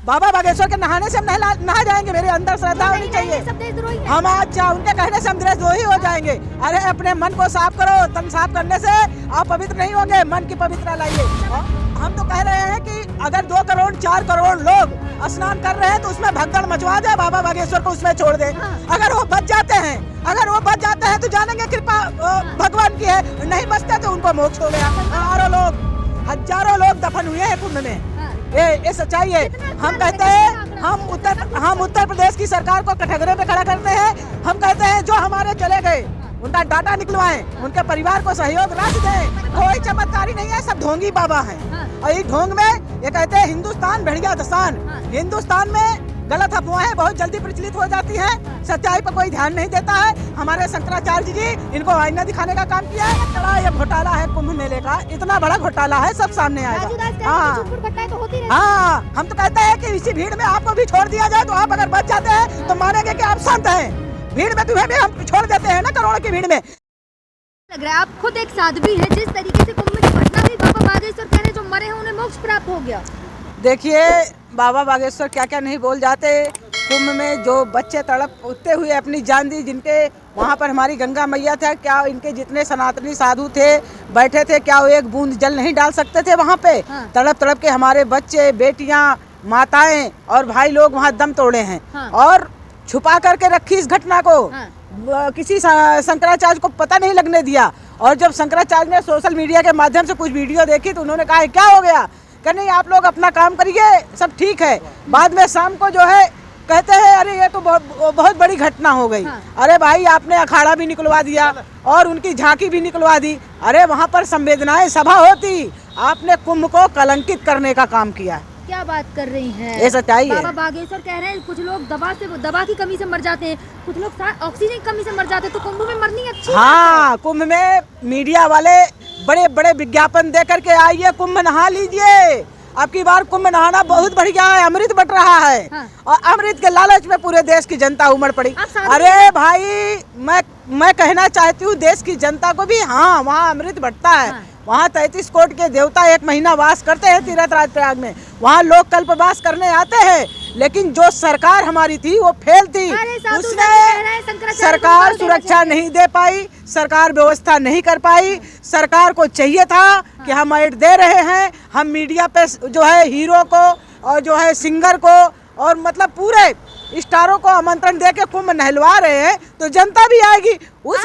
बाबा बागेश्वर के नहाने से हम नहा जाएंगे? मेरे अंदर श्रद्धा होनी चाहिए। हम आज उनके कहने से हम देशद्रोही हो जाएंगे? अरे अपने मन को साफ करो, तन साफ करने से आप पवित्र नहीं होंगे, मन की पवित्रता लाइए। हम तो कह रहे हैं कि अगर 2 करोड़ 4 करोड़ लोग स्नान कर रहे हैं तो उसमें भगदड़ मचवा दे, बाबा बागेश्वर को उसमें छोड़ दे। अगर वो बच जाते हैं तो जानेंगे कृपा भगवान की है, नहीं बचते तो उनको मोक्ष हो गया। हजारों लोग दफन हुए हैं कुंभ में, ये सच्चाई है। हम कहते हैं हम उत्तर प्रदेश की सरकार को कटघरे पे खड़ा करते हैं। हम कहते हैं जो हमारे चले गए उनका डाटा निकलवाएं, उनके परिवार को सहयोग राशि दें। कोई चमत्कारी नहीं है, सब ढोंगी बाबा हैं। और इस ढोंग में ये कहते हैं हिंदुस्तान भेड़िया दसान। हिंदुस्तान में गलत अफवाहें बहुत जल्दी प्रचलित हो जाती हैं, सच्चाई पर कोई ध्यान नहीं देता है। हमारे शंकराचार्य जी इनको आईना दिखाने का काम किया है। बड़ा ये घोटाला है कुंभ मेले का, इतना बड़ा घोटाला है, सब सामने आएगा। हाँ, हम तो कहते हैं कि इसी भीड़ में आपको भी छोड़ दिया जाए तो आप अगर बच जाते हैं तो मानेंगे कि आप संत हैं। भीड़ में तुम्हें भी हम छोड़ देते हैं ना, करोड़ों की भीड़ में। लग रहा है आप खुद एक साध्वी हैं, जिस तरीके से कुंभ में घटना हुई, बाबा बागेश्वर कह रहे जो मरे हैं उन्हें मोक्ष प्राप्त हो गया। देखिए बाबा बागेश्वर क्या क्या नहीं बोल जाते। कुंभ में जो बच्चे तड़पते हुए अपनी जान दी, जिनके वहाँ पर हमारी गंगा मैया था, क्या इनके जितने सनातनी साधु थे बैठे थे, क्या वो एक बूंद जल नहीं डाल सकते थे वहाँ पे? तड़प तड़प के हमारे बच्चे, बेटियाँ, माताएं और भाई लोग वहाँ दम तोड़े हैं। और छुपा करके रखी इस घटना को, किसी शंकराचार्य को पता नहीं लगने दिया। और जब शंकराचार्य ने सोशल मीडिया के माध्यम से कुछ वीडियो देखी तो उन्होंने कहा क्या हो गया, कि नहीं आप लोग अपना काम करिए, सब ठीक है। बाद में शाम को जो है कहते हैं अरे ये तो बहुत बड़ी घटना हो गई। अरे भाई आपने अखाड़ा भी निकलवा दिया और उनकी झांकी भी निकलवा दी। अरे वहाँ पर संवेदनाएं सभा होती, आपने कुंभ को कलंकित करने का काम किया। क्या बात कर रही हैं? ये सच्चाई है। बाबा बागेश्वर कह रहे हैं कुछ लोग दवा की कमी से मर जाते हैं, कुछ लोग ऑक्सीजन की कमी से मर जाते हैं, तो कुंभ में मरनी अच्छी हाँ, कुंभ में मीडिया वाले बड़े बड़े विज्ञापन दे करके आइए कुंभ नहा लीजिए। आपकी बार कुंभ नहाना बहुत बढ़िया है, अमृत बट रहा है। और अमृत के लालच में पूरे देश की जनता उमड़ पड़ी। अरे भाई मैं कहना चाहती हूँ देश की जनता को भी, हाँ वहाँ अमृत बटता है। वहाँ 33 कोट के देवता 1 महीना वास करते हैं तीर्थराज प्रयाग में, वहाँ लोग कल्पवास करने आते हैं। लेकिन जो सरकार हमारी थी वो फेल थी, उसने सरकार सुरक्षा नहीं दे पाई, सरकार व्यवस्था नहीं कर पाई। सरकार को चाहिए था कि हम ऐड दे रहे हैं, हम मीडिया पे जो है हीरो को और जो है सिंगर को और मतलब पूरे स्टारों को आमंत्रण दे के कुंभ नहलवा रहे हैं तो जनता भी आएगी। उस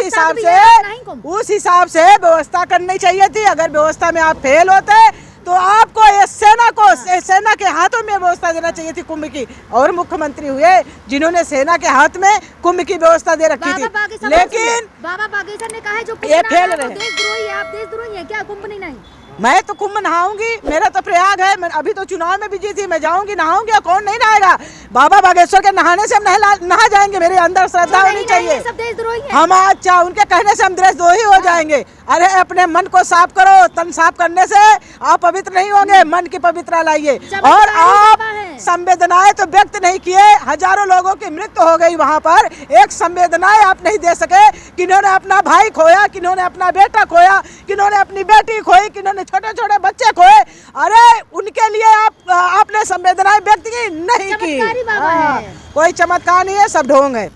हिसाब से व्यवस्था करनी चाहिए थी। अगर व्यवस्था में आप फेल होते तो आपको ये सेना के हाथों में व्यवस्था देना चाहिए थी कुंभ की। और मुख्यमंत्री हुए जिन्होंने सेना के हाथ में कुंभ की व्यवस्था दे रखी थी। लेकिन बाबा बागेश्वर ने कहा है जो ये फेल रहे। देशद्रोही है, आप देशद्रोही हैं क्या? कुंभ नहीं नहाएंगे? मैं तो कुंभ नहाऊंगी, मेरा तो प्रयाग है। मैं अभी तो चुनाव में बिजी थी, मैं जाऊंगी नहाऊंगी, और कौन नहीं नहाएगा? बाबा बागेश्वर के नहाने से हम नहा जाएंगे? मेरे अंदर श्रद्धा होनी चाहिए। सब देशद्रोही हैं। हम आज उनके कहने से हम देशद्रोही हो जाएंगे? अरे अपने मन को साफ करो, तन साफ करने से आप पवित्र नहीं होंगे, मन की पवित्रता लाइए। और आप संवेदनाएं तो व्यक्त नहीं किए, हजारों लोगों की मृत्यु हो गई वहाँ पर, एक संवेदनाएं आप नहीं दे सके। किन्होंने अपना भाई खोया, किन्होंने अपना बेटा खोया, किन्होंने अपनी बेटी खोई, किन्होंने छोटे छोटे बच्चे खोए। अरे उनके लिए आपने संवेदनाएं व्यक्त की नहीं की। कोई चमत्कार नहीं है, सब ढोंग है।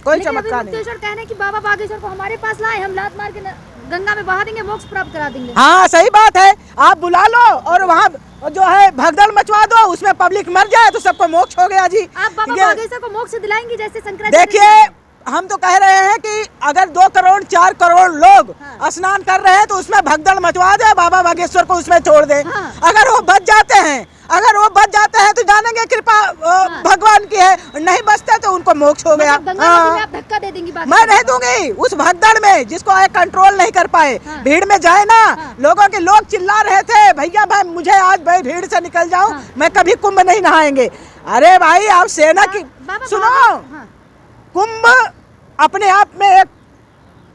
कोई चमत्कार नहीं। कहने की बाबा बागेश्वर को हमारे पास लाए, हम लात मार के गंगा में बहा देंगे, मोक्ष प्राप्त करा देंगे। हाँ सही बात है, आप बुला लो और वहाँ जो है भगदड़ मचवा दो, उसमें पब्लिक मर जाए तो सबको मोक्ष हो गया जी। आप बाबा बागेश्वर को मोक्ष दिलाएंगे जैसे शंकराचार्य? देखिए हम तो कह रहे हैं कि अगर 2 करोड़ 4 करोड़ लोग स्नान कर रहे हैं तो उसमें भगदड़ मचवा दे, बाबा बागेश्वर को उसमें छोड़ दे। अगर वो बच जाते हैं तो जानेंगे कृपा भगवान की है, नहीं बचते तो उनको मोक्ष हो गया। आप धक्का दे देंगी? मैं नहीं दूंगी उस भगदड़ में जिसको कंट्रोल नहीं कर पाए। भीड़ में जाए ना, लोग चिल्ला रहे थे भैया भाई मुझे आज भाई भीड़ से निकल जाऊं, मैं कभी कुंभ नहीं नहाएंगे। अरे भाई आप सेना की सुनो, कुंभ अपने आप में एक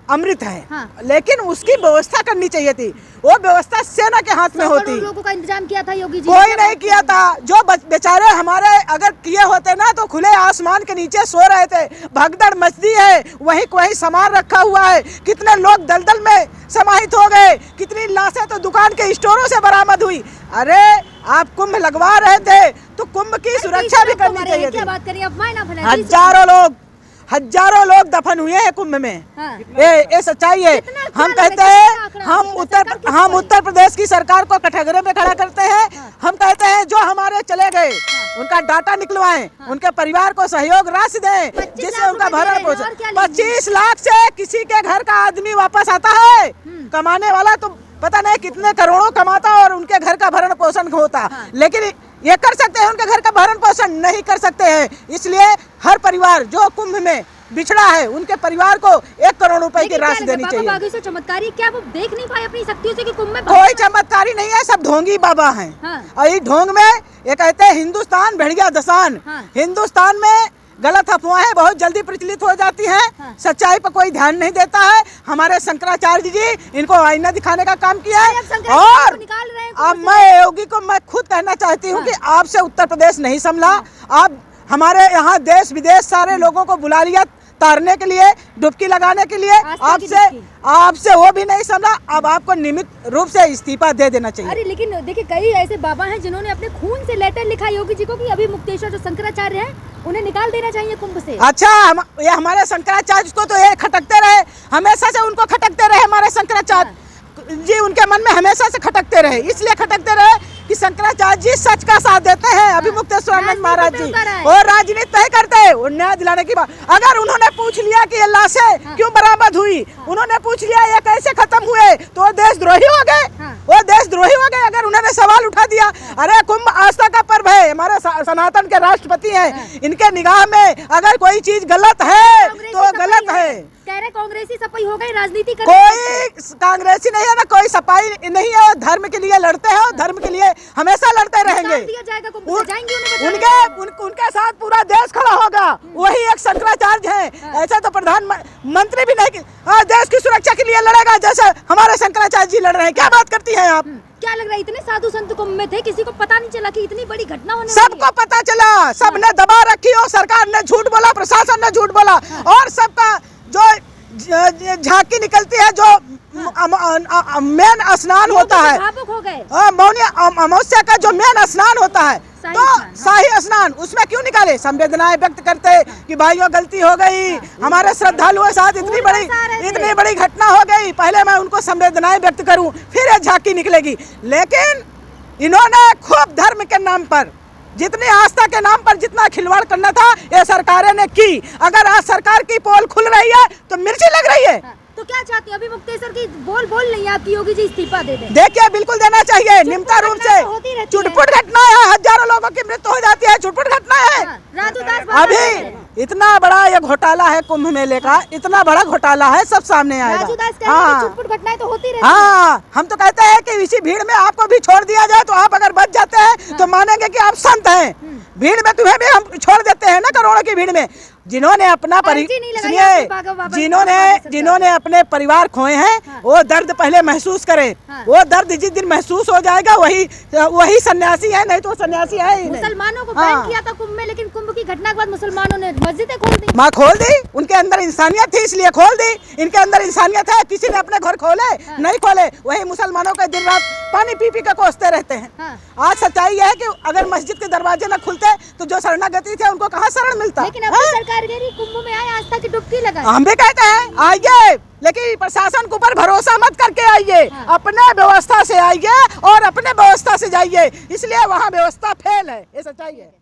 अमृत है। हाँ। लेकिन उसकी व्यवस्था करनी चाहिए थी, वो व्यवस्था सेना के हाथ में होती। लोगों का इंतजाम किया था योगी जी, कोई नहीं किया था। जो बेचारे हमारे अगर किए होते ना तो खुले आसमान के नीचे सो रहे थे। भगदड़ मचदी है, वहीं वहीं सामान रखा हुआ है। कितने लोग दलदल में समाहित हो गए, कितनी लाशें तो दुकान के स्टोरों से बरामद हुई। अरे आप कुंभ लगवा रहे थे तो कुंभ की सुरक्षा भी करनी चाहिए थी। क्या बात करिए, अफवाहें ना फैलाइए। हजारों लोग दफन हुए हैं कुंभ में। हाँ। ये सच्चाई है। हम कहते हैं हम उत्तर प्रदेश की सरकार को कटघरे में खड़ा करते हैं। हम कहते हैं जो हमारे चले गए उनका डाटा निकलवाएं, उनके परिवार को सहयोग राशि दें जिससे उनका भरण पोषण। 25 लाख से किसी के घर का आदमी वापस आता है? कमाने वाला तो पता नहीं कितने करोड़ों कमाता और उनके घर का भरण पोषण होता। लेकिन ये कर सकते हैं, उनके घर का भरण पोषण नहीं कर सकते हैं। इसलिए हर परिवार जो कुंभ में बिछड़ा है उनके परिवार को 1 करोड़ रुपए की राशि देनी चाहिए। बाबा से चमत्कारी, क्या वो देख नहीं पाए अपनी शक्तियों से कि कुंभ में कोई चमत्कारी नहीं है, सब ढोंगी बाबा हैं। हाँ। और ये ढोंग में ये कहते हैं हिंदुस्तान भेड़िया दसान। हाँ। हिंदुस्तान में गलत अफवाहें बहुत जल्दी प्रचलित हो जाती हैं। हाँ। सच्चाई पर कोई ध्यान नहीं देता है। हमारे शंकराचार्य जी इनको आईना दिखाने का काम किया है। और अब मैं योगी को मैं खुद कहना चाहती हूँ कि आपसे उत्तर प्रदेश नहीं संभला। आप हमारे यहाँ देश विदेश सारे लोगों को बुला लिया तारने के लिए, डुबकी लगाने के लिए। आपसे वो भी नहीं संभला। अब आपको नियमित रूप से इस्तीफा दे देना चाहिए। अरे लेकिन देखिए, कई ऐसे बाबा हैं जिन्होंने अपने खून से लेटर लिखा योगी जी को कि अभी मुक्तेश्वर जो शंकराचार्य हैं उन्हें निकाल देना चाहिए कुंभ से। अच्छा, ये हमारे शंकराचार्य को तो ये खटकते रहे, हमेशा से उनको खटकते रहे। हमारे शंकराचार्य जी उनके मन में हमेशा से खटकते रहे, इसलिए खटकते रहे कि शंकराचार्य जी सच का साथ देते हैं। अभी मुक्तेश्वरानंद महाराज जी और राजनीति नहीं करते, वो न्याय दिलाने की बात। अगर उन्होंने पूछ लिया कि ये लाशें क्यों बरामद हुई, उन्होंने पूछ लिया ये कैसे खत्म हुए, तो वो देशद्रोही हो गए। वो देशद्रोही हो गए अगर उन्होंने सवाल उठा दिया। अरे कुंभ आस्था का पर्व है, हमारे सनातन के राष्ट्रपति हैं। इनके निगाह में अगर कोई चीज गलत है तो गलत है। कह रहे कांग्रेसी सफाई हो गई, राजनीति कर कोई कांग्रेसी नहीं है ना, कोई सफाई नहीं है। वो धर्म के लिए लड़ते हैं और धर्म के लिए हमेशा लड़ते रहेंगे। उनके साथ पूरा देश खड़ा होगा। वही एक शंकराचार्य हैं। ऐसा तो प्रधानमंत्री भी नहीं देश की सुरक्षा के लिए लड़ेगा जैसे हमारे शंकराचार्य जी लड़ रहे हैं। क्या बात करती हैं आप? क्या लग रहा है इतने साधु संत कुंभ में थे, किसी को पता नहीं चला कि इतनी बड़ी घटना होने? सबको पता चला, सबने दबा रखी हो। सरकार ने झूठ बोला, प्रशासन ने झूठ बोला और सबका जो झांकी निकलती है, जो मेन स्नान होता है, अमावस्या का जो मेन स्नान होता है, तो शाही स्नान, उसमें क्यों निकाले? संवेदनाएं व्यक्त करते कि भाइयों गलती हो गई, हमारे श्रद्धालुओं के साथ इतनी बड़ी घटना हो गई। पहले मैं उनको संवेदनाएं व्यक्त करूं, फिर ये झांकी निकलेगी। लेकिन इन्होंने खूब धर्म के नाम पर, जितनी आस्था के नाम पर जितना खिलवाड़ करना था ये सरकारें ने की। अगर आज सरकार की पोल खुल रही है तो मिर्ची लग रही है। तो क्या चाहते हैं? अभी मुक्तेश्वर की बोल नहीं आपकी योगी जी इस्तीफा दे दें? देखिए, बिल्कुल देना चाहिए। निम्ता रूप से चुटपुट घटना है, हजारों लोगों की मृत्यु हो जाती है, चुटपुट घटना है। अभी इतना बड़ा ये घोटाला है कुंभ मेले का, इतना बड़ा घोटाला है, सब सामने आएगा। हाँ, चुटपुट घटनाएं तो होती रहती है। हाँ, हम तो कहते हैं कि इसी भीड़ में आपको भी छोड़ दिया जाए तो आप अगर बच जाते हैं तो मानेंगे कि आप संत हैं। भीड़ में तुम्हें भी हम छोड़ देते हैं ना, करोड़ों की भीड़ में। जिन्होंने अपना जिन्होंने अपने परिवार खोए हैं वो दर्द पहले महसूस करें। वो दर्द जिस दिन महसूस हो जाएगा वही सन्यासी है, नहीं तो सन्यासी है ही नहीं। मुसलमानों को बैन किया था कुंभ में, लेकिन कुंभ की घटना के बाद मुसलमानों ने मस्जिदें खोल दी। माँ खोल दी, उनके अंदर इंसानियत थी इसलिए खोल दी। इनके अंदर इंसानियत है, किसी ने अपने घर खोले नहीं खोले, वही मुसलमानों का दिन रात पानी पी के कोसते रहते हैं। आज सच्चाई है कि अगर मस्जिद के दरवाजे न खुलते तो जो शरणागति थे उनको कहाँ शरण मिलता। लेकिन अब सरकार कुंभ में आए, आस्था की डुबकी लगाए। हम भी कहते हैं आइए, लेकिन प्रशासन के ऊपर भरोसा मत करके आइए। अपने व्यवस्था से आइए और अपने व्यवस्था से जाइए, इसलिए वहाँ व्यवस्था फेल है, ये सच्चाई है।